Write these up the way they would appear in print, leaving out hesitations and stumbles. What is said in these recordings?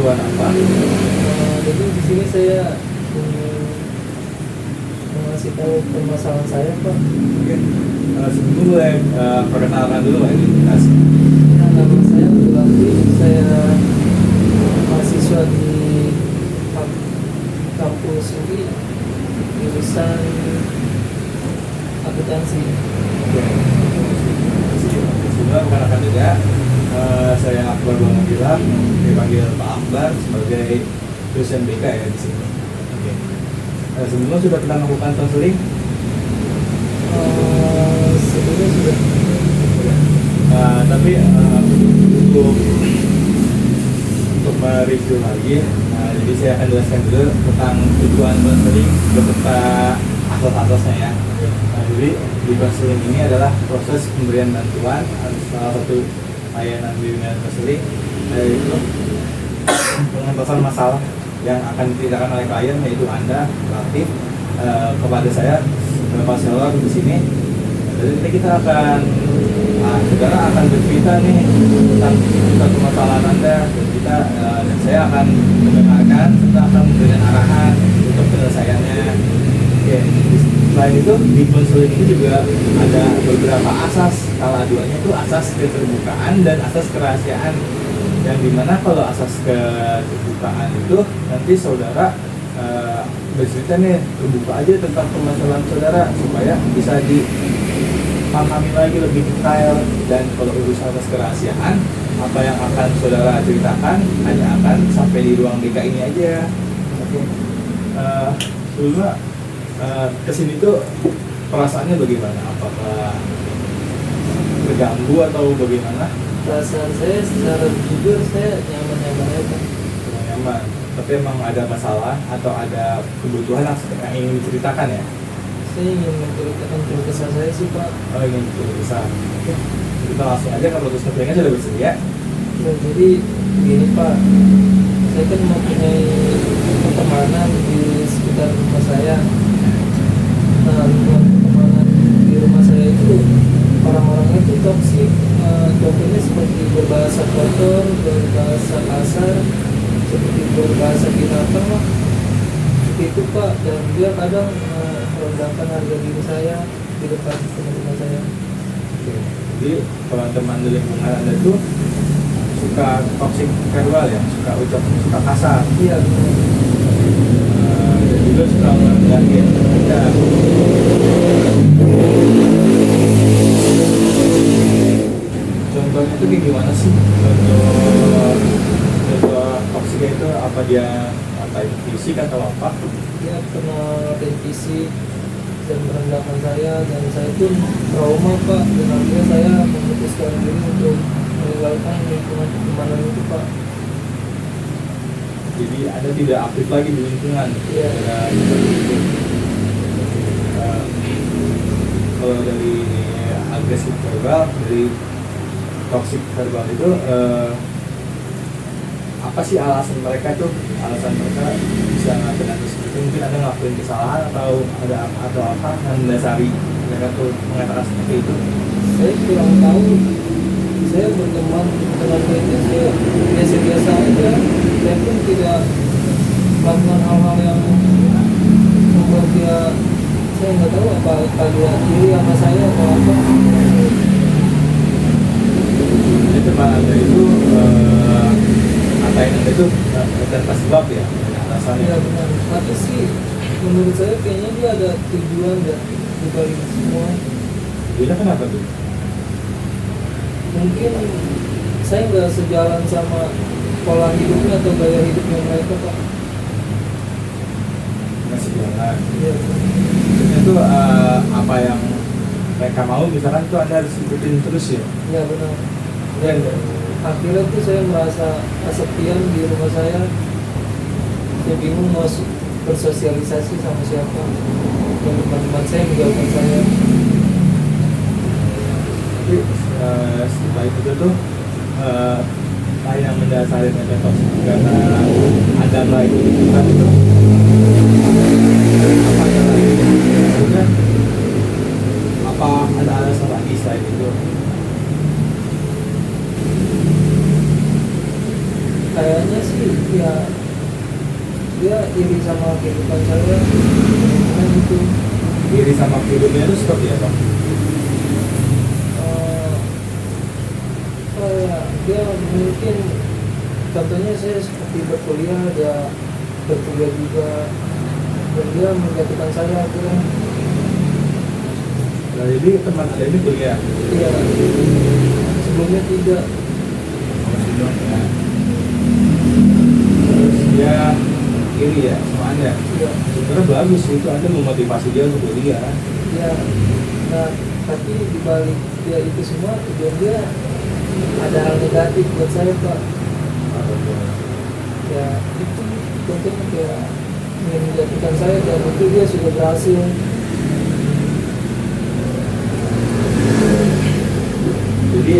keperluan apa? Jadi di sini saya ingin mengasih tahu permasalahan saya, Pak. Oke. Sebelum mulai perkenalkan dulu identitas. Ya, nama saya Abdul Latif. Saya mahasiswa di kampus UI jurusan akuntansi. Oke. Sebelum perkenalkan juga, saya Akbar Bangkilan, dipanggil Pak Akbar sebagai dosen BK ya di sini. Oke. Sebelumnya sudah pernah melakukan konseling? Sebelumnya sudah. Tapi untuk mereview lagi, jadi saya akan jelaskan dulu tentang tujuan konseling beserta asas-asasnya ya. Jadi di konseling ini adalah proses pemberian bantuan, salah satu layanan bimbingan konseling yaitu pengentasan masalah yang akan diceritakan oleh klien, yaitu Anda relatif kepada saya konselor di sini. Jadi nanti kita akan saudara akan bercerita nih tentang permasalahan Anda, dan kita dan saya akan mendengarkan serta akan memberikan arahan untuk penyelesaiannya. Oke. Selain itu di konseling ini juga ada beberapa asas. Salah duanya itu asas keterbukaan dan asas kerahasiaan. Yang dimana kalau asas keterbukaan itu nanti saudara bercerita nih, terbuka aja tentang permasalahan saudara supaya bisa dipahami lagi lebih detail. Dan kalau urusan asas kerahasiaan, apa yang akan saudara ceritakan hanya akan sampai di ruang BK ini aja. Oke. Sebelumnya kesini tuh perasaannya bagaimana? Apakah terganggu atau bagaimana? Perasaan saya secara jujur saya nyaman-nyaman aja. Nyaman. Tapi emang ada masalah atau ada kebutuhan yang ingin diceritakan ya? Saya ingin menceritakan keluh kesah saya sih, Pak. Oh, ingin besar. Oke. Kita langsung aja, kalau terus kerjanya sudah bersedia. Ya, jadi begini, Pak. Saya kan mempunyai pertemanan di sekitar rumah saya. Nah, lingkungan pertemanan di rumah saya itu orang-orangnya itu toksik. Contohnya seperti berbahasa kotor, berbahasa kasar, seperti berbahasa binatang lah. Seperti itu, Pak. Dan dia kadang merendahkan harga diri saya di depan teman-teman saya. Oke. Jadi teman-teman di lingkungan Anda tuh suka toxic verbal ya, suka ucap, suka kasar. Iya, benar. Dan juga suka merendahin Anda. Contohnya itu kayak gimana sih? Contoh toksiknya itu apa, dia apa itu fisik atau apa? Dia pernah fisik dan merendahkan saya, dan saya pun trauma, Pak. Dan akhirnya saya memutuskan diri untuk meninggalkan lingkungan pertemanan itu, Pak. Jadi Anda tidak aktif lagi di lingkungan. Iya. Kalau dari agresif verbal, dari toxic verbal itu apa sih alasan mereka tuh? Alasan mereka bisa ngelakuin seperti itu? Mungkin ada ngelakuin kesalahan atau apa yang mendasari mereka tuh mengatakan seperti itu? Saya kurang tahu. Saya berteman dengan mereka, saya biasa-biasa aja. Saya pun tidak melakukan hal-hal yang membuat dia, saya nggak tahu apa dia iri sama saya atau apa. Jadi teman Anda itu ngatain Anda itu tanpa sebab ya, alasannya. Iya, benar. Tapi sih menurut saya kayaknya dia ada tujuan dan dibalik semua. Dia kenapa tuh? Mungkin saya nggak sejalan sama pola hidupnya atau gaya hidupnya mereka, Pak. Masih jalan. Iya. Maksudnya tuh apa yang mereka mau, misalkan tuh Anda harus ikutin terus ya? Iya, benar. Dan Akhirnya tuh saya merasa kesepian di rumah saya. Saya bingung mau bersosialisasi sama siapa. Dan teman-teman saya menjauhkan saya. tapi setelah itu tuh hal yang mendasari mereka toksik karena ada lagi kan itu apa yang lagi maksudnya, apa ada alasan lagi selain itu? Kayaknya kayaknya sih ya dia iri sama kehidupan saya kan gitu. Iri sama kehidupannya itu seperti apa? Kayak dia mungkin contohnya saya seperti berkuliah, dia berkuliah juga dan dia menjatuhkan saya akhirnya. Nah, jadi teman Anda ini kuliah? Iya, sebelumnya tidak. Ya. Terus dia iri ya sama Anda? Iya. Sebenarnya bagus itu, Anda memotivasi dia untuk kuliah. Iya. Nah, tapi dibalik dia itu semua, tujuan dia ada hal negatif buat saya, Pak. Ya, itu contohnya kayak ingin menjatuhkan saya dan itu dia sudah berhasil. Jadi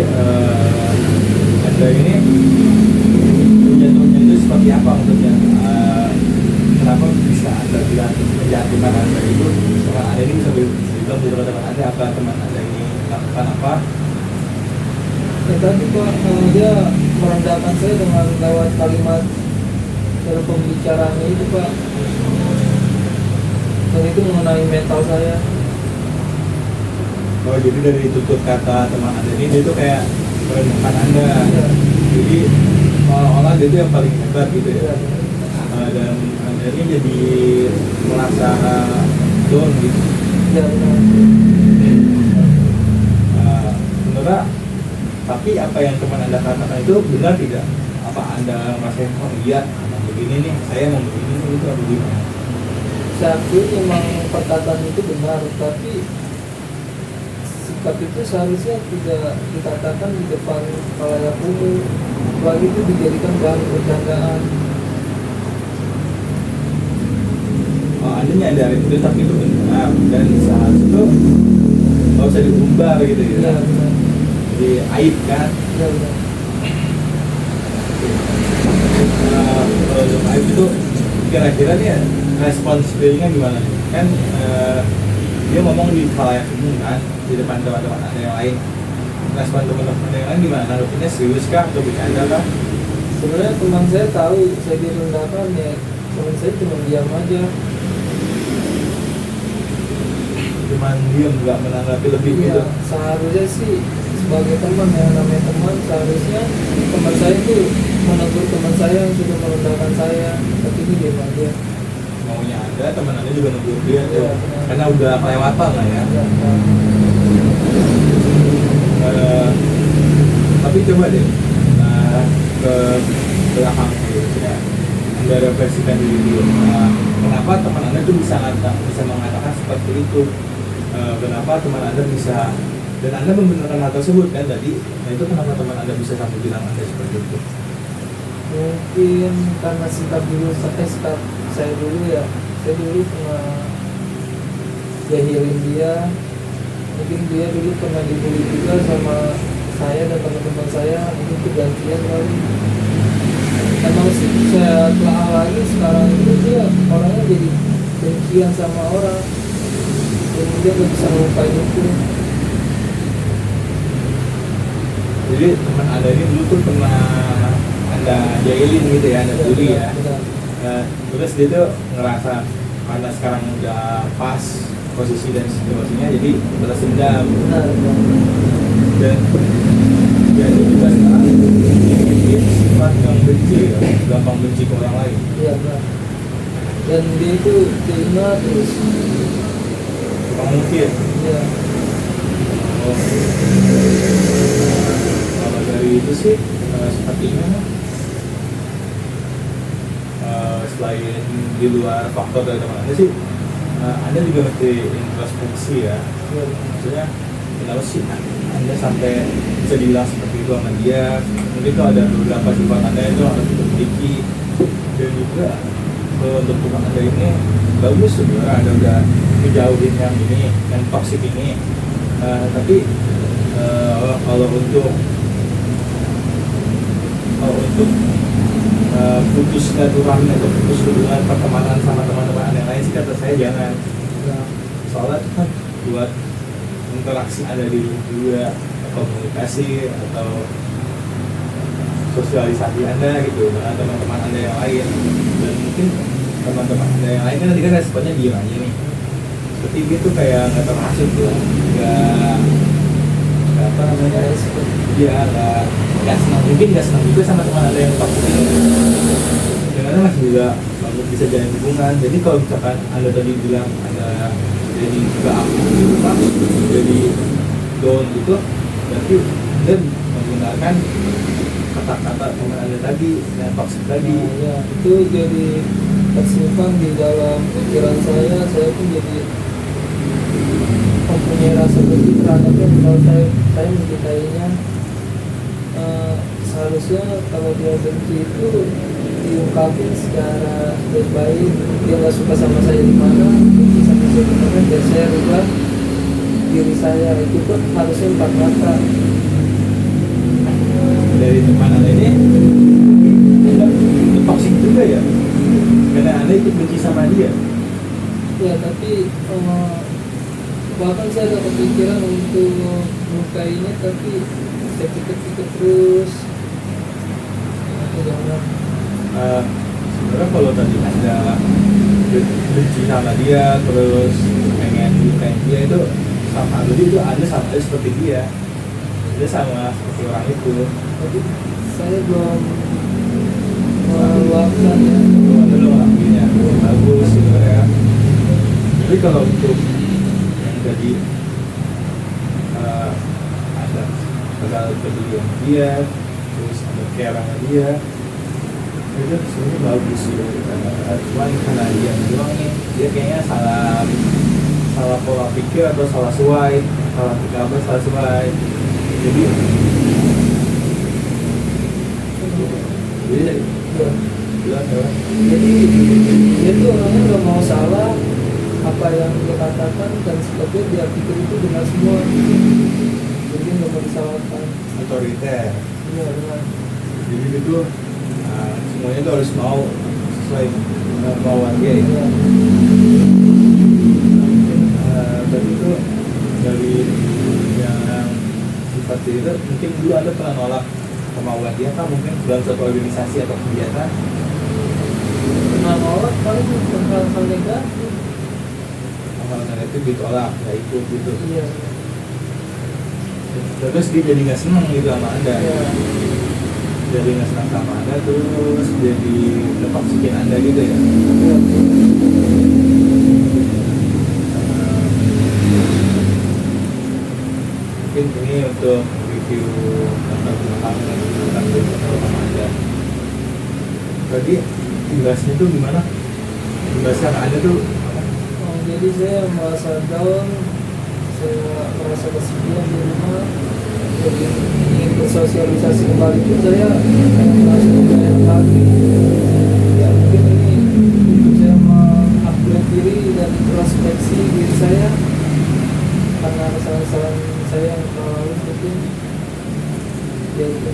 Anda ini menjatuhnya itu seperti apa maksudnya? Kenapa bisa Anda bilang menjatuhkan Anda itu? Teman Anda ini bisa dibilang beberapa teman Anda, apa teman Anda ini lakukan apa? Ya tadi Pak, dia merendahkan saya dengan lewat kalimat dalam pembicaraannya itu Pak. Dan itu mengenai mental saya. Oh, jadi dari tutur kata teman Anda ini dia itu kayak merendahkan Anda. Ya. Jadi seolah-olah dia itu yang paling hebat gitu ya. Ya. Dan Anda ini jadi merasa down gitu. Ya, benar. Sebenarnya, tapi apa yang teman Anda katakan itu benar tidak? Apa Anda merasa oh iya, begini nih, saya mau begini itu atau gimana? Saya akui memang perkataan itu benar, tapi sikap itu seharusnya tidak dikatakan di depan khalayak umum, apalagi itu dijadikan bahan bercandaan. Oh, Anda nyadari itu tapi itu benar dan seharusnya itu nggak usah diumbar gitu ya. Ya, benar. Jadi aib kan? Ya, benar. Kalau untuk aib itu kira-kira nih respons beliaunya gimana nih? Kan dia ngomong di khalayak umum kan, di depan teman-teman Anda yang lain. Respon teman-teman yang lain gimana? Nanggepinnya serius kah atau bercanda kah? Sebenarnya teman saya tahu saya direndahkan, ya teman saya cuma diam aja. Cuman dia nggak menanggapi lebih gitu. Iya, seharusnya sih sebagai teman, yang namanya teman, seharusnya teman saya itu menegur teman saya yang sudah merendahkan saya, tapi ini diam aja. Maunya Anda, teman Anda juga negur dia tuh. Iya, benar. Karena udah kelewatan lah ya. Ya, nah, Tapi coba deh ke belakang gitu ya. Anda refleksikan diri dulu. Kenapa teman Anda tuh bisa mengatakan seperti itu? Kenapa teman Anda bisa, dan Anda membenarkan hal tersebut kan tadi? Nah itu kenapa teman Anda bisa sampai bilang Anda seperti itu? mungkin karena sikap saya dulu ya, saya dulu pernah jahilin dia. Mungkin dia dulu pernah dibully juga sama saya dan teman-teman saya, mungkin kegantian kali. Emang sih saya telah lagi sekarang itu dia orangnya jadi dengkian sama orang, dan dia nggak bisa ngelupain itu. Jadi teman Anda ini dulu tuh pernah Anda jahilin gitu ya, Anda bully ya. Benar. Terus dia tuh ngerasa karena sekarang udah pas posisi dan situasinya, jadi balas dendam. Benar, benar. Dan jadi juga sekarang dia sifat yang benci ya, gampang benci ke orang lain. Iya, benar. Dan dia itu terima terus. Tukang mungkin. Ya, Oh. Kalau dari itu sih sepertinya selain di luar faktor dari teman Anda sih, Anda juga mesti introspeksi ya. ya. Maksudnya kenapa sih Anda sampai bisa dibilang seperti itu sama dia? Mungkin kalau ada beberapa sifat Anda itu harus dimiliki. Dan juga kalau untuk teman Anda ini bagus sebenarnya Anda udah menjauhin yang ini, yang toksik ini. Tapi kalau untuk putus silaturahmi atau putus hubungan pertemanan sama teman-teman Anda yang lain sih kata saya jangan. Nah, Soalnya itu kan buat interaksi ada di juga komunikasi atau sosialisasi Anda gitu dengan teman-teman Anda yang lain, dan mungkin teman-teman Anda yang lain kan nanti kan responnya diem aja nih, seperti gitu kayak nggak termasuk tuh, nggak apa namanya, dia nggak senang, mungkin nggak senang juga sama teman Anda yang toxic ini, dengan Anda masih juga bisa jalin hubungan. Jadi kalau misalkan Anda tadi bilang Anda jadi nggak aktif gitu Pak, jadi down gitu, berarti Anda menggunakan kata-kata teman Anda tadi yang toxic tadi. Nah, ya, itu jadi tersimpan di dalam pikiran saya pun jadi mempunyai rasa benci terhadapnya. Kalau saya mencintainya, seharusnya kalau dia benci itu diungkapin secara baik-baik. Dia nggak suka sama saya di mana, benci sama saya di mana, dan saya rubah diri saya. Itu pun harusnya 4 kata. Dari teman Anda ini itu toxic juga ya, karena Anda ikut benci sama dia. Ya, tapi bahkan saya ada kepikiran untuk melukainya, tapi saya pikir-pikir terus. Aku jangan. Sebenarnya kalau tadi Anda benci sama dia terus pengen melukain dia, itu sama jadi itu Anda sama aja seperti dia sama seperti orang itu. Tapi saya belum meluapkan ya. Anda belum ngelakuinnya, bagus gitu ya. Tapi kalau untuk yang tadi Anda bakal peduli sama dia, terus Anda care sama dia, itu sebenarnya bagus sih. Cuman karena dia bilang nih, dia kayaknya salah pola pikir atau salah suai, salah pikir apa, salah suai. Jadi Ya. bilang ya, Jadi dia tuh orangnya nggak mau salah, apa yang dia katakan dan sebagainya dia pikir itu benar semua. Jadi nggak mau disalahkan. otoriter. Iya, benar. Jadi itu semuanya itu harus mau sesuai kemauan dia ya. Iya. Tadi itu dari yang seperti itu, mungkin dulu Anda pernah nolak kemauan dia kan, mungkin dalam satu organisasi atau kegiatan. Nah, nolak paling hal-hal negatif. Hal-hal itu ditolak, nggak ikut gitu. Iya. Terus dia jadi nggak senang gitu sama Anda. Iya. Jadi nggak senang sama Anda, terus jadi toksikin Anda gitu ya. Iya. Mungkin ini untuk review tentang sama Anda. Tadi imbasnya tuh gimana? Imbasnya ke Anda tuh Jadi saya merasa down, saya merasa kesepian di rumah, jadi ingin bersosialisasi kembali pun saya merasa tidak enak lagi. Ya mungkin ini untuk saya mengupgrade diri dan introspeksi diri saya karena kesalahan-kesalahan saya yang lalu mungkin ya itu.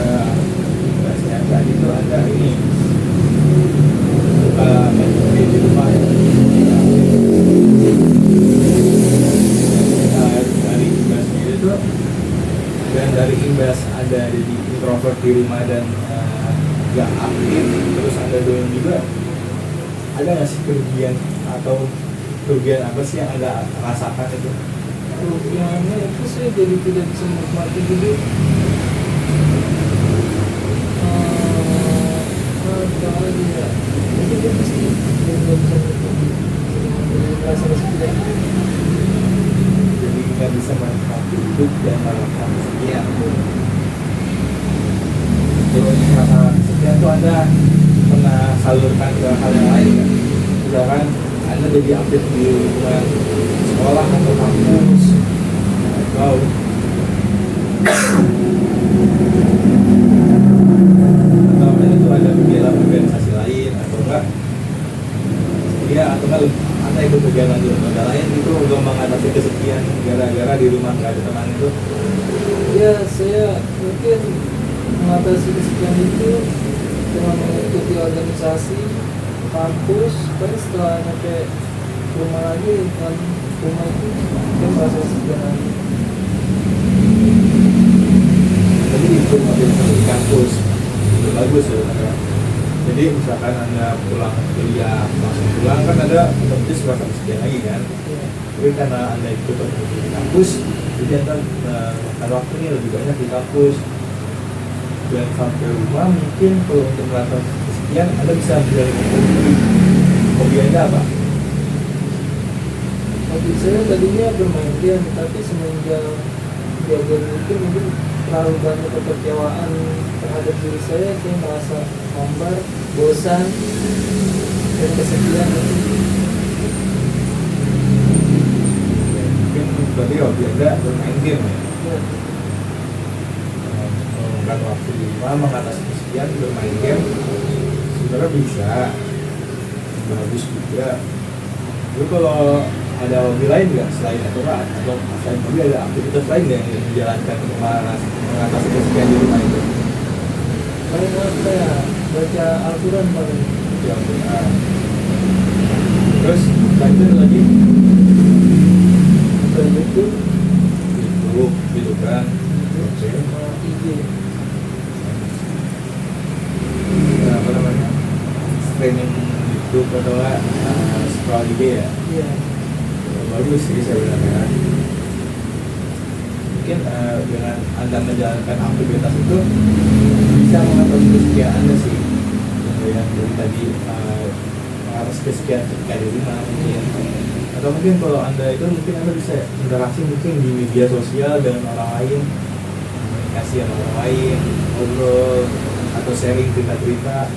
imbasnya tadi tuh ada ini di rumah ya. Dari imbasnya itu, dan dari imbas ada di introvert di rumah dan gak aktif, terus ada doang juga, ada nggak sih kerugian atau kerugian apa sih yang Anda rasakan itu? Kerugiannya itu saya jadi tidak bisa menikmati hidup. Apa lagi ya? Itu dia pasti dia nggak bisa menikmati, merasa kesepian. Jadi nggak bisa menikmati hidup dan merasakan kesepian. Terus rasa kesepian itu Anda pernah salurkan ke hal yang lain kan? Misalkan Anda jadi aktif di lingkungan sekolah atau kampus, atau Anda itu ada kegiatan organisasi lain atau enggak? Ya, atau enggak Anda ikut kegiatan di lembaga lain itu untuk mengatasi kesepian gara-gara di rumah nggak ada teman itu? Ya, saya mungkin mengatasi kesepian itu dengan mengikuti organisasi kampus. Tapi setelah nyampe rumah lagi, kan rumah itu saya merasa kesepian lagi. tapi itu organisasi di kampus itu bagus sebenarnya. Jadi misalkan anda pulang kuliah langsung pulang kan ada otomatis rasa sekian lagi kan. Iya. Tapi karena anda ikut organisasi di kampus, jadi anda makan waktunya lebih banyak di kampus. Dan sampai rumah mungkin kalau untuk melakukan kesekian anda bisa menjalani hobi anda apa? Hobi saya tadinya bermain game, tapi semenjak belajar itu mungkin terlalu banyak kekecewaan terhadap diri saya merasa hambar, bosan, dan kesepian. Mungkin berarti hobi anda bermain game ya? Ya, Menggunakan waktu di rumah mengatasi kesepian bermain game sebenarnya bisa bagus juga. Lalu kalau ada hobi lain nggak selain itu kan? Atau selain hobi ada aktivitas lain nggak yang dijalankan untuk mengatasi kesepian di rumah itu? paling apa ya, baca Al-Quran paling. Ya, benar. Terus selain itu ada lagi Ke YouTube, YouTube gitu kan? Oke. sama IG. Apa namanya? Streaming YouTube atau scroll IG ya? Iya. Bagus sih sebenarnya. Mungkin dengan anda menjalankan aktivitas itu bisa mengatasi kesepian anda sih. Yang dari tadi mengatasi kesepian ketika di rumah mungkin. Atau mungkin kalau anda itu mungkin anda bisa interaksi mungkin di media sosial dengan orang lain, komunikasi sama orang lain, ngobrol atau sharing cerita-cerita.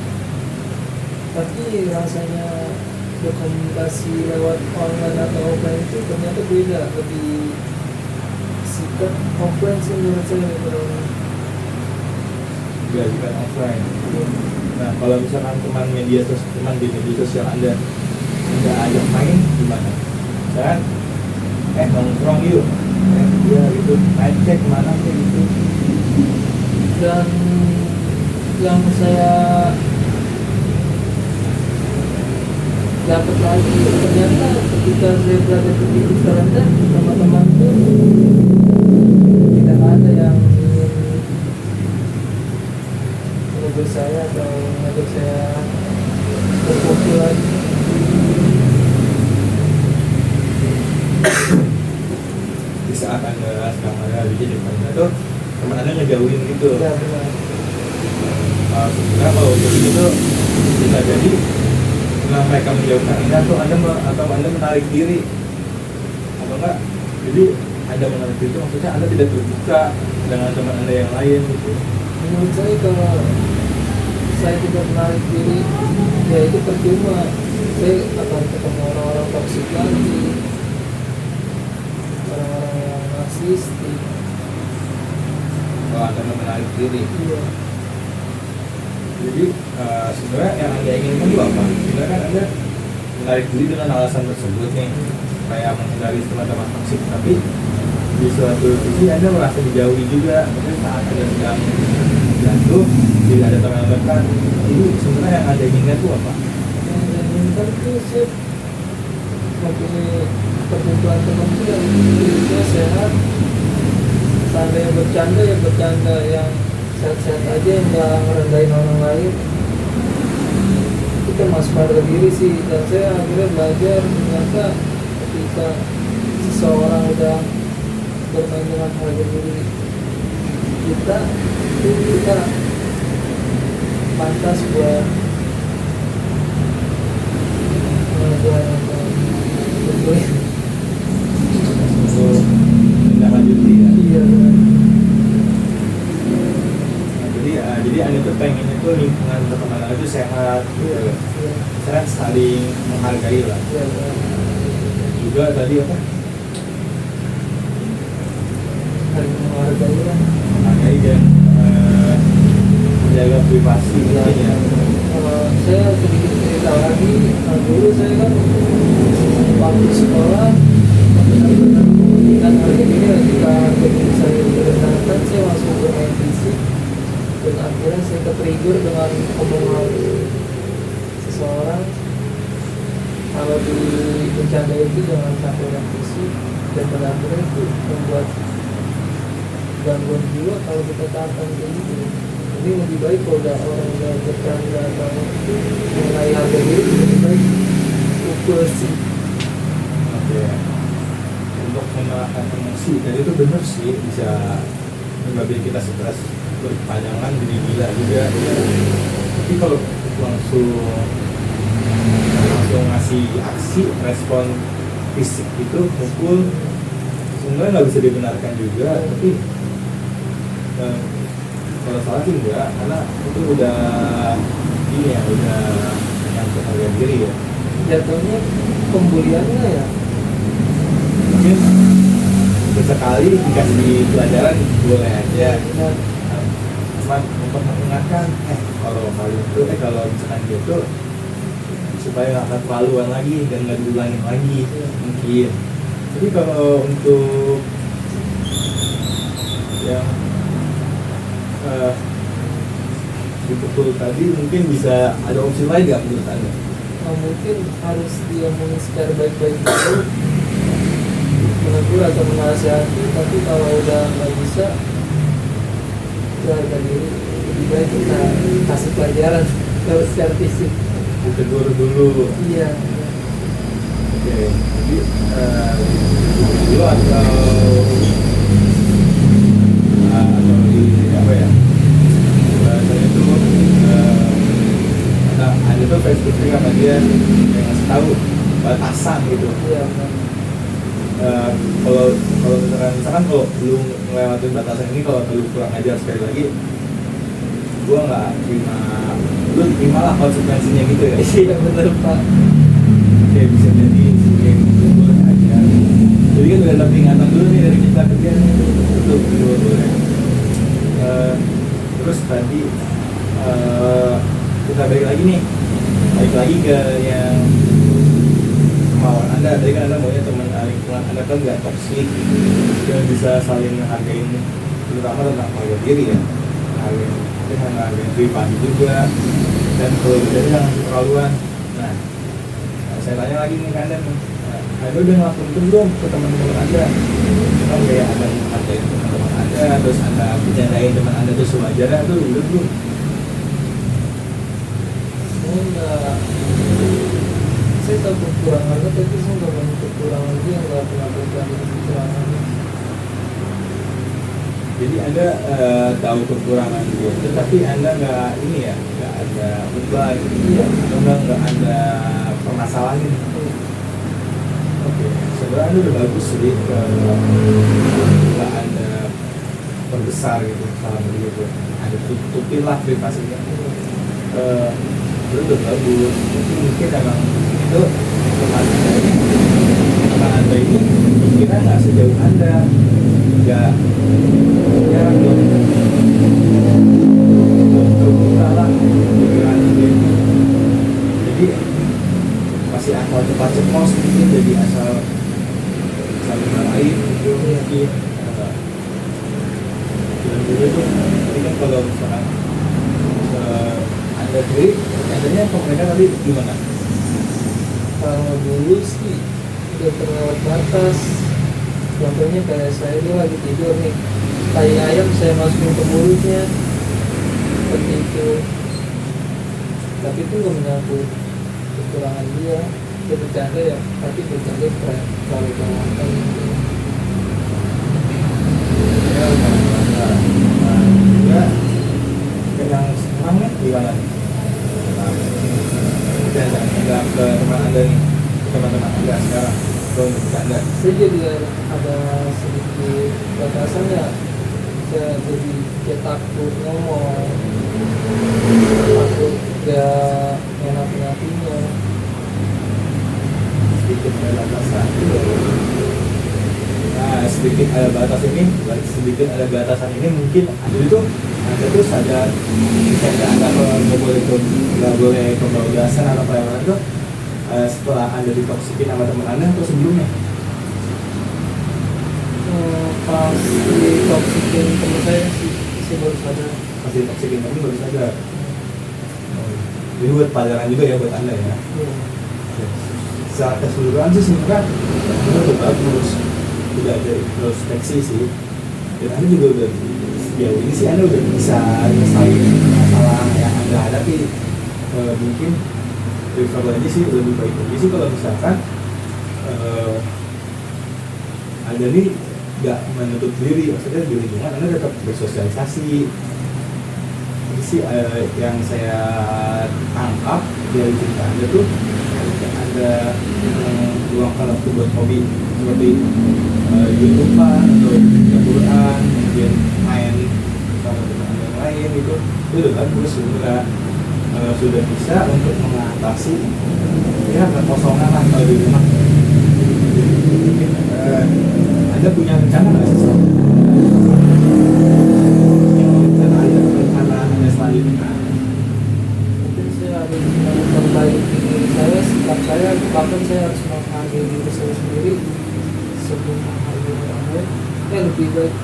Tapi rasanya berkomunikasi lewat online atau offline itu ternyata beda, lebih sikap offline sih menurut saya daripada online. Diajukan offline. Nah, kalau misalkan teman di media sosial anda ajak main gimana? Kan? Nongkrong yuk. Ya gitu. Main cek kemana kayak gitu. Dan yang saya dapat lagi ternyata ketika saya berada di titik terendah sama temanku, tidak ada yang ingin menegur saya atau mengajak saya berkumpul lagi. Di saat anda sedang ada di titik terendah tuh teman anda ngejauhin gitu. Ya benar. Sebenarnya kalau begitu tuh bisa jadi setelah mereka menjauhkan anda atau anda menarik diri atau enggak, jadi anda menarik diri itu maksudnya anda tidak terbuka dengan teman anda yang lain gitu. Menurut saya kalau saya tidak menarik diri, ya itu percuma. Saya akan ketemu orang-orang toksik lagi, orang-orang yang narsistik. Kalau anda menarik diri, Iya. jadi sebenarnya yang anda inginkan itu apa? Sebenarnya kan anda menarik diri dengan alasan tersebut nih, kayak menghindari teman-teman toksik, tapi di suatu sisi anda merasa dijauhi juga. Mungkin saat anda sedang jatuh tidak ada teman dekat, itu sebenarnya yang anda inginkan itu apa? Yang saya inginkan itu saya mempunyai perkumpulan teman itu yang hidupnya sehat. Seandainya bercanda ya bercanda yang sehat-sehat aja, yang nggak ngerendahin orang lain. Itu termasuk harga diri sih. Dan saya akhirnya belajar ternyata ketika seseorang udah bermain dengan harga diri kita, itu kita pantas buat Untuk menindaklanjuti ya. iya benar. Nah, jadi anda tuh pengen itu lingkungan pertemanan itu sehat, Iya, gitu. iya, Sehat, saling menghargai lah. iya benar. Juga tadi apa? Harus menghargai lah. Menghargai dan menjaga privasi Iya. mungkin ya. Kalau saya sedikit cerita lagi, dulu saya kan waktu sekolah benar-benar memberikan harga diri. Ketika gaji saya direndahkan, saya langsung bermain fisik, dan akhirnya saya ke-trigger dengan omongan seseorang. Kalau di bercanda itu jangan sampai yang fisik, dan pada akhirnya itu membuat gangguan jiwa kalau kita tahan kayak gitu. Jadi lebih baik kalau udah orang udah bercanda atau mengenai harga diri, lebih baik ukur sih. Oke. Untuk mengalahkan emosi, dan itu benar sih bisa menyebabkan kita stres berkepanjangan jadi gila juga. Tapi kalau langsung ngasih aksi respon fisik itu mukul sebenarnya nggak bisa dibenarkan juga, tapi kalau salah sih enggak, karena itu udah ini ya, udah nyangkut harga diri ya. Jatuhnya pembulian nggak ya? Mungkin sesekali dikasih pelajaran boleh aja, Nah, cuman untuk mengingatkan kalau kali itu kalau misalkan gitu supaya nggak terlaluan lagi dan nggak diulangin lagi mungkin. Jadi kalau untuk yang dipukul tadi mungkin bisa ada opsi lain nggak menurut Anda? mungkin harus diomongin secara baik-baik dulu, menegur atau menasihati. Tapi kalau udah nggak bisa, itu harga diri, lebih baik kita kasih pelajaran kalau secara fisik. Ditegur dulu. Iya. Oke, jadi dulu atau di apa ya? Bahasanya itu ada tuh Facebook sama dia yang ngasih tahu batasan gitu. Iya. Kalau misalkan kalau lu ngelewatin batasan ini, kalau lu kurang ajar sekali lagi, gua nggak terima, lu terima lah konsekuensinya gitu ya. Iya benar Pak. Kayak bisa jadi kayak gitu boleh aja. Jadi kan udah ada peringatan dulu nih dari kita ke dia nih, betul boleh. Terus tadi kita balik lagi ke yang kemauan Anda. Tadi kan Anda maunya teman lingkungan Anda kan nggak toksik, yang bisa saling menghargai, terutama tentang harga diri ya, menghargai privasi juga, dan kalau bisa jangan keterlaluan. Nah, saya tanya lagi nih ke Anda nih, Anda udah ngelakuin itu belum ke teman-teman Anda? Kan kayak Anda menghargai teman-teman Anda, terus Anda bercandain teman Anda tuh sewajarnya tuh udah belum? Saya tahu kekurangannya, tapi saya nggak mau kekurangan dia, nggak pernah berani kekurangannya. Jadi Anda tahu kekurangan dia, tetapi Anda nggak ini ya, nggak ada ubah gitu, Iya. atau nggak ada permasalahan. Oke, sebenarnya Anda udah bagus sih, nggak ada perbesar gitu, salah begitu, ada tutupin lah privasinya. Itu udah bagus, mungkin emang itu teman Anda ini kira nggak sejauh Anda, nggak jarang dong terbuka lah pikiran itu. Jadi masih akal cepat ceplos mungkin, jadi asal saling marahin gitu mungkin. Dan juga tuh ini kan kalau misalkan Anda sendiri Anda ke mereka tadi gimana? Kalau dulu sih udah terlewat batas. Contohnya kayak saya dia lagi tidur nih, tai ayam saya masukin ke mulutnya, seperti itu. Tapi itu nggak menyangkut kekurangan dia. Dia bercanda ya, tapi bercanda terlalu kelewatan. Ya, juga yang sekarang nih gimana nih? Nggak ke teman Anda nih, teman-teman Anda sekarang, kalau untuk Anda. Saya jadi ada sedikit batasan ya. Saya jadi kayak takut ngomong, takut gak enak hatinya. Sedikit ada batasan. Nah, sedikit ada batasan ini mungkin jadi tuh Anda tuh sadar ketika Anda nggak boleh kebablasan atau apa itu setelah Anda ditoksikin sama teman Anda atau sebelumnya? Pas ditoksikin temen saya sih baru sadar. Pas ditoksikin teman baru sadar. Jadi buat pelajaran juga ya buat Anda ya. Secara keseluruhan sih sebenarnya itu udah bagus, udah ada introspeksi sih. Dan Anda juga udah sejauh ini sih Anda udah bisa nyelesain masalah yang Anda hadapi. Mungkin prefer aja sih, lebih baik lagi sih kalau misalkan Anda nih nggak menutup diri, maksudnya di lingkungan Anda tetap bersosialisasi. Ini sih yang saya tangkap dari cerita Anda tuh, Anda meluangkan waktu buat hobi seperti YouTube-an atau Quran, kemudian main sama teman yang lain itu udah bagus, sudah bisa untuk mengatasi ya kekosongan lah kalau di rumah. Mungkin Anda punya rencana nggak sih? Rencana Anda selanjutnya? Mungkin saya harus memperbaiki diri saya, sikap saya, bahkan saya harus menghargai diri saya sendiri sebelum menghargai orang lain. Lebih baik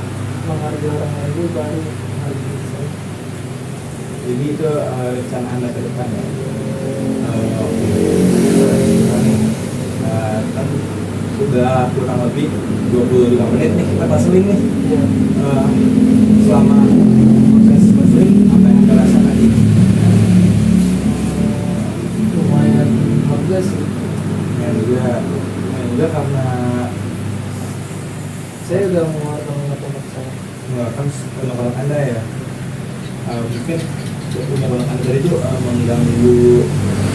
menghargai orang lain dulu baru menghargai diri saya. Jadi itu rencana Anda ke depan ya? Kan sudah kurang lebih 25 menit nih kita konseling nih. Ya. Selama proses konseling apa yang Anda rasakan ini? Lumayan bagus sih. Lumayan juga karena Saya udah mengeluarkan unek-unek saya. mengeluarkan unek-unek Anda ya. Mungkin unek-unek Anda tadi itu mengganggu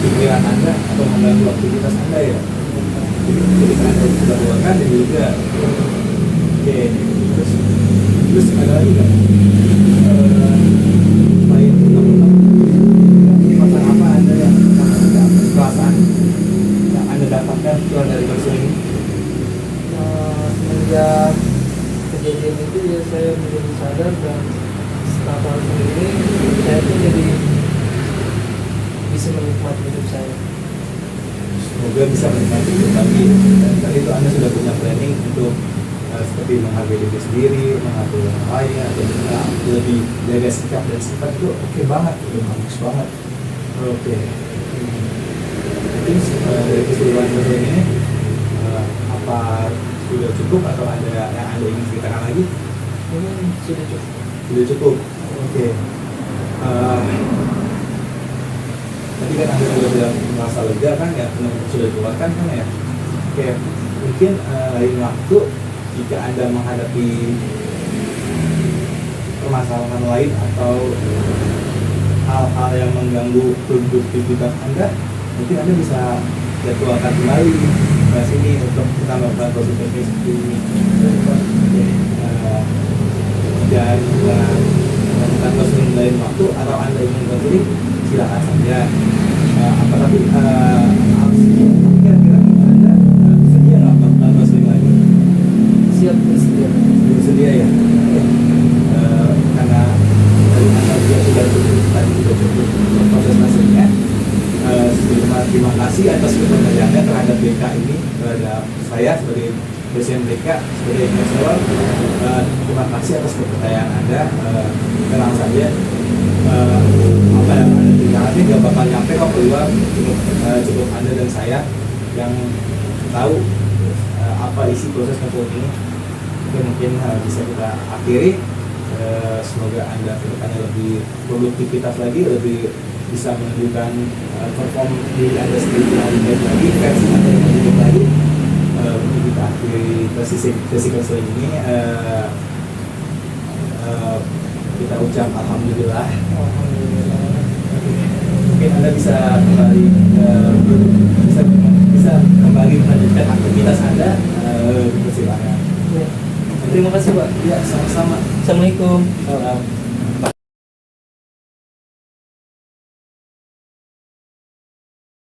pikiran Anda atau mengganggu aktivitas Anda ya. Jadi ketika Anda sudah keluarkan dan juga oke, terus ada lagi nggak selain unek-unek perasaan apa Anda yang perasaan yang Anda dapatkan setelah dari konseling ini? Semenjak kejadian itu ya saya menjadi sadar, dan setelah konseling ini saya tuh jadi bisa menikmati hidup saya. Semoga bisa menikmati hidup lagi. Dan tadi itu Anda sudah punya planning untuk seperti menghargai diri sendiri, menghargai orang lain, atau lebih jaga sikap dan sifat itu oke banget, itu bagus banget. Oke. Mungkin dari keseluruhan konseling ini apa sudah cukup atau ada yang Anda ingin ceritakan lagi? Ini sudah cukup. Sudah cukup. Oke. Tadi kan Anda sudah bilang merasa lega kan ya, sudah keluarkan kan ya. Oke. Mungkin lain waktu jika Anda menghadapi permasalahan lain atau hal-hal yang mengganggu produktivitas Anda, mungkin Anda bisa jadwalkan kembali ke sini untuk kita melakukan konsultasi seperti ini. Dan melakukan konseling lain waktu atau Anda ingin konseling silakan saja. Tapi harus kira-kira Anda bersedia nggak melakukan konseling lagi? Siap bersedia. Bersedia ya? Karena dari Anda juga sudah cukup proses konselingnya. Terima kasih atas kepercayaannya terhadap BK ini, terhadap saya sebagai dosen BK, sebagai investor. Terima kasih atas kepercayaan Anda. Tenang saja, apa yang Anda tinggalkan nggak bakal nyampe kok keluar. Cukup Anda dan saya yang tahu apa isi proses konseling ini. Mungkin bisa kita akhiri. Semoga Anda kedepannya lebih produktivitas lagi, lebih bisa menunjukkan perform diri Anda sendiri yang lebih baik lagi, versi Anda yang lebih baik lagi. Mungkin kita akhiri sesi konseling ini. Kita ucap alhamdulillah. Mungkin Anda bisa kembali bisa kembali melanjutkan aktivitas Anda. Persilakan. Terima kasih Pak. Ya, sama-sama. Assalamualaikum. Salam.